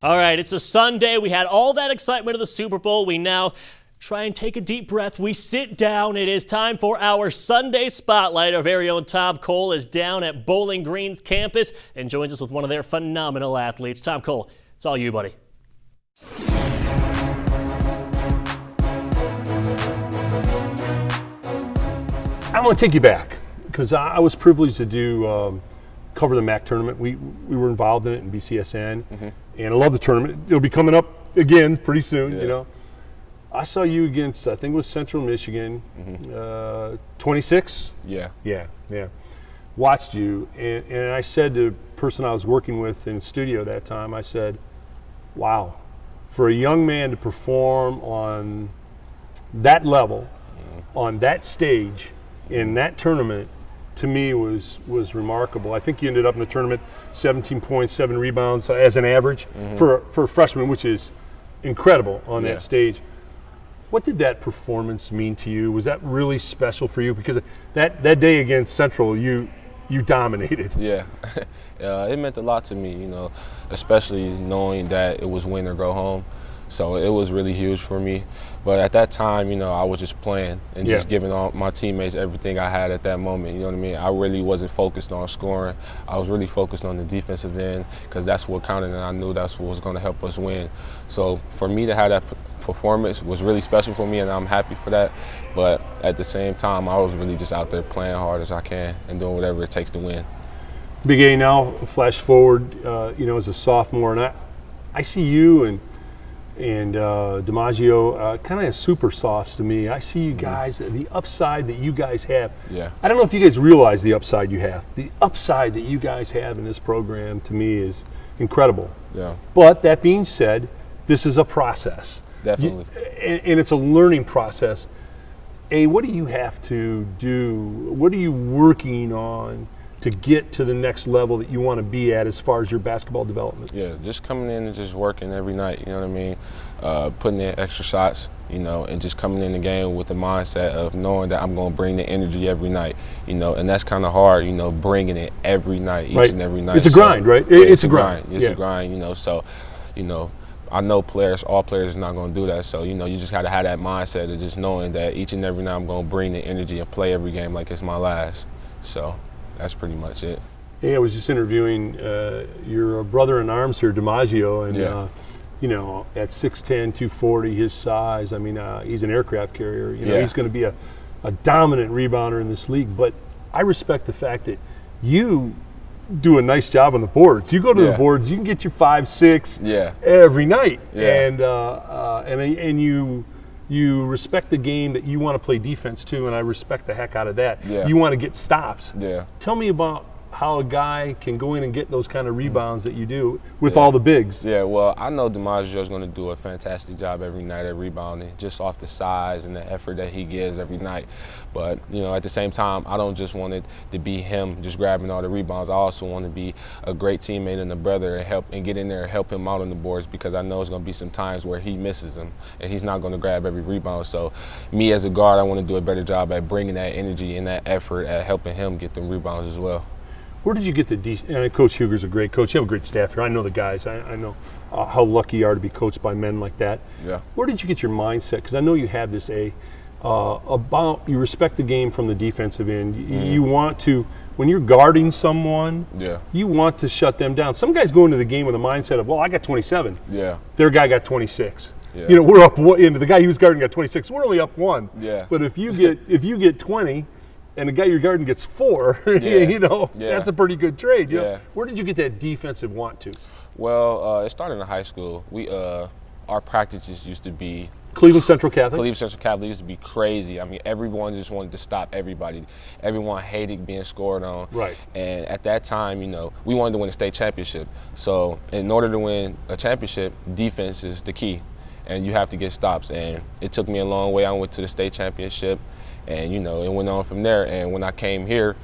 All right, it's a Sunday. We had all that excitement of the Super Bowl. We now try and take a deep breath. We sit down. It is time for our Sunday Spotlight. Our very own Tom Cole is down at Bowling Green's campus and joins us with one of their phenomenal athletes. Tom Cole, it's all you, buddy. I want to take you back because I was privileged to do cover the MAC tournament. We were involved in it in BCSN, and I love the tournament. It'll be coming up again pretty soon. You know, I saw you against, I think it was Central Michigan, 26. Yeah. Watched you, and I said to the person I was working with in the studio that time, I said, "Wow, for a young man to perform on that level, on that stage, in that tournament, to me was remarkable." I think you ended up in the tournament 17 points, 7 rebounds as an average for a freshman, which is incredible on that stage. What did that performance mean to you? Was that really special for you? Because that day against Central, you dominated. Yeah, it meant a lot to me, you know, especially knowing that it was win or go home. So it was really huge for me. But at that time, you know, I was just playing and just giving all my teammates everything I had at that moment. You know what I mean? I really wasn't focused on scoring. I was really focused on the defensive end because that's what counted, and I knew that's what was going to help us win. So for me to have that performance was really special for me, and I'm happy for that. But at the same time, I was really just out there playing hard as I can and doing whatever it takes to win. Big A now, flash forward, you know, as a sophomore, and I see you and DiMaggio kind of as super softs to me. I see you guys, the upside that you guys have. Yeah. I don't know if you guys realize the upside you have. The upside that you guys have in this program, to me, is incredible. Yeah. But that being said, this is a process. Definitely. And it's a learning process. What do you have to do? What are you working on to get to the next level that you want to be at as far as your basketball development? Yeah, just coming in and just working every night, you know what I mean? Putting in extra shots, you know, and just coming in the game with the mindset of knowing that I'm going to bring the energy every night, you know, and that's kind of hard, you know, bringing it every night, each and every night. It's a grind, right? It's a grind. It's a grind, you know, so, you know, I know all players are not going to do that. So, you know, you just got to have that mindset of just knowing that each and every night I'm going to bring the energy and play every game like it's my last. So that's pretty much it. Hey, I was just interviewing your brother in arms here, DiMaggio, and you know, at 6'10", 240, his size, I mean, he's an aircraft carrier. You know, he's going to be a dominant rebounder in this league. But I respect the fact that you do a nice job on the boards. You go to the boards, you can get your 5, 6 every night, and you respect the game that you want to play defense too, and I respect the heck out of that. You want to get stops. Tell me about how a guy can go in and get those kind of rebounds that you do with all the bigs. Yeah, well, I know DiMaggio is going to do a fantastic job every night at rebounding, just off the size and the effort that he gives every night. But, you know, at the same time, I don't just want it to be him just grabbing all the rebounds. I also want to be a great teammate and a brother and help and get in there and help him out on the boards, because I know there's going to be some times where he misses them and he's not going to grab every rebound. So me as a guard, I want to do a better job at bringing that energy and that effort at helping him get them rebounds as well. Where did you get the Coach Huger's a great coach. You have a great staff here. I know the guys. I know how lucky you are to be coached by men like that. Yeah. Where did you get your mindset? Because I know you have this about you respect the game from the defensive end. You want to, when you're guarding someone, you want to shut them down. Some guys go into the game with a mindset of, well, I got 27. Their guy got 26. You know, we're up one. And the guy he was guarding got 26. We're only up 1. But if you get 20. And the guy you're guarding gets 4, you know, that's a pretty good trade. You know? Where did you get that defensive want to? Well, it started in high school. Our practices used to be Cleveland Central Catholic. Cleveland Central Catholic used to be crazy. I mean, everyone just wanted to stop everybody. Everyone hated being scored on. Right. And at that time, you know, we wanted to win a state championship. So in order to win a championship, defense is the key, and you have to get stops. And it took me a long way. I went to the state championship. And, you know, it went on from there. And when I came here,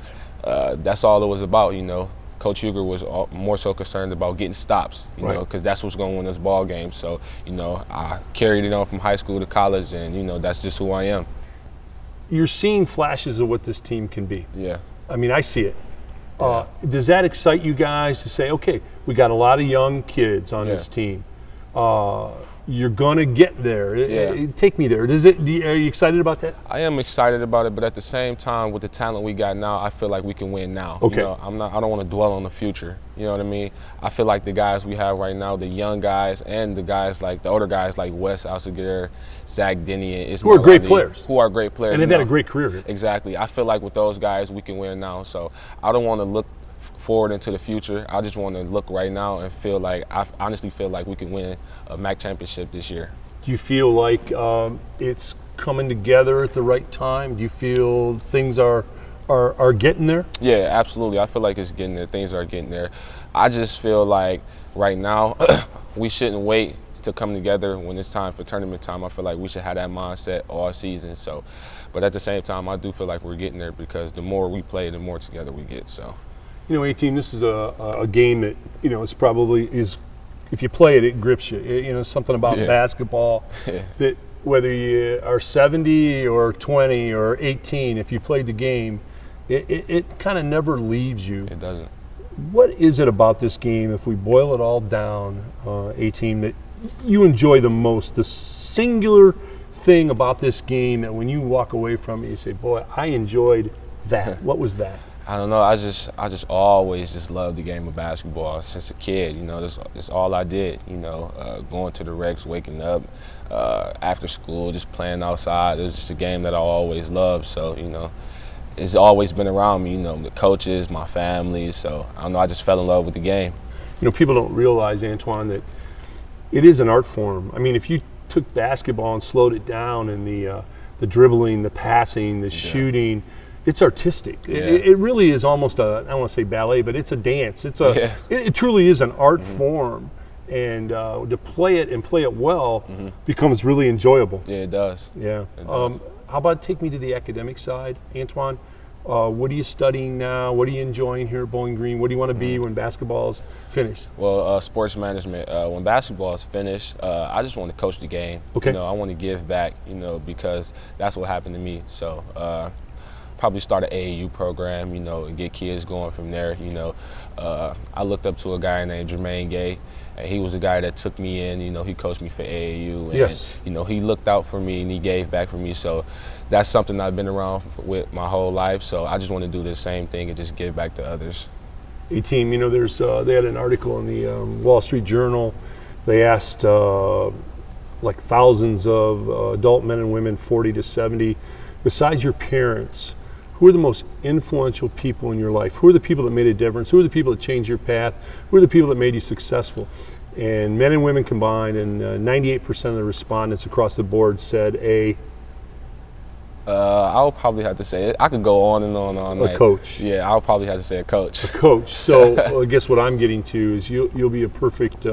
that's all it was about, you know. Coach Huger was more so concerned about getting stops, you know, because that's what's going to win us ball games. So, you know, I carried it on from high school to college, and, you know, that's just who I am. You're seeing flashes of what this team can be. Yeah. I mean, I see it. Does that excite you guys to say, okay, we got a lot of young kids on this team. You're gonna get there. Take me there. Are you excited about that? I am excited about it, but at the same time, with the talent we got now, I feel like we can win now. Okay. You know, I don't want to dwell on the future. You know what I mean? I feel like the guys we have right now, the young guys and the guys like the older guys like Wes Alsager, Zach Denny, and Ismail Who are great Ali, players. Who are great players. And they've had a great career here. Exactly. I feel like with those guys, we can win now. So I don't want to look forward into the future. I just want to look right now and feel like, I honestly feel like we can win a MAC championship this year. Do you feel like it's coming together at the right time? Do you feel things are getting there? Yeah, absolutely. I feel like it's getting there. Things are getting there. I just feel like right now we shouldn't wait to come together when it's time for tournament time. I feel like we should have that mindset all season. So, but at the same time, I do feel like we're getting there because the more we play, the more together we get. So, you know, 18. This is a game that, you know, it's probably is. If you play it, it grips you. You know, something about basketball that whether you are 70 or 20 or 18, if you played the game, it kind of never leaves you. It doesn't. What is it about this game, if we boil it all down, 18, that you enjoy the most? The singular thing about this game that when you walk away from it, you say, boy, I enjoyed that. What was that? I don't know. I just always just loved the game of basketball since a kid. You know, that's all I did. You know, going to the recs, waking up after school, just playing outside. It was just a game that I always loved. So, you know, it's always been around me. You know, the coaches, my family. So I don't know. I just fell in love with the game. You know, people don't realize, Antwon, that it is an art form. I mean, if you took basketball and slowed it down, and the dribbling, the passing, the shooting. It's artistic. Yeah. It really is almost I don't want to say ballet, but it's a dance. It truly is an art form, and to play it and play it well becomes really enjoyable. Yeah, it does. Yeah. It does. How about take me to the academic side, Antwon? What are you studying now? What are you enjoying here at Bowling Green? What do you want to be when basketball's finished? Well, sports management. When basketball is finished, I just want to coach the game. Okay. You know, I want to give back. You know, because that's what happened to me. So. Probably start an AAU program, you know, and get kids going from there. You know, I looked up to a guy named Jermaine Gay, and he was the guy that took me in. You know, he coached me for AAU, and yes. You know, he looked out for me and he gave back for me. So that's something I've been around with my whole life. So I just want to do the same thing and just give back to others. Hey team, you know, there's they had an article in the Wall Street Journal. They asked like thousands of adult men and women, 40 to 70, besides your parents. Who are the most influential people in your life? Who are the people that made a difference? Who are the people that changed your path? Who are the people that made you successful? And men and women combined, and 98% of the respondents across the board said I'll probably have to say it. I could go on and on all night. A coach. Yeah, I'll probably have to say a coach. A coach. So I guess what I'm getting to is you'll be a perfect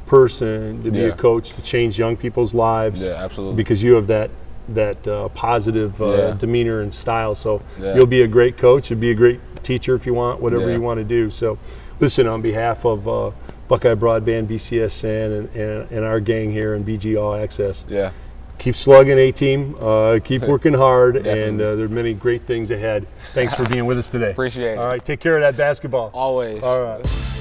person to be a coach to change young people's lives. Yeah, absolutely. Because you have that positive demeanor and style. So you'll be a great coach. You'll be a great teacher if you want, whatever you want to do. So listen, on behalf of Buckeye Broadband, BCSN, and our gang here in BG All Access, keep slugging, A-Team. Keep working hard, and there are many great things ahead. Thanks for being with us today. Appreciate it. All right, take care of that basketball. Always. All right.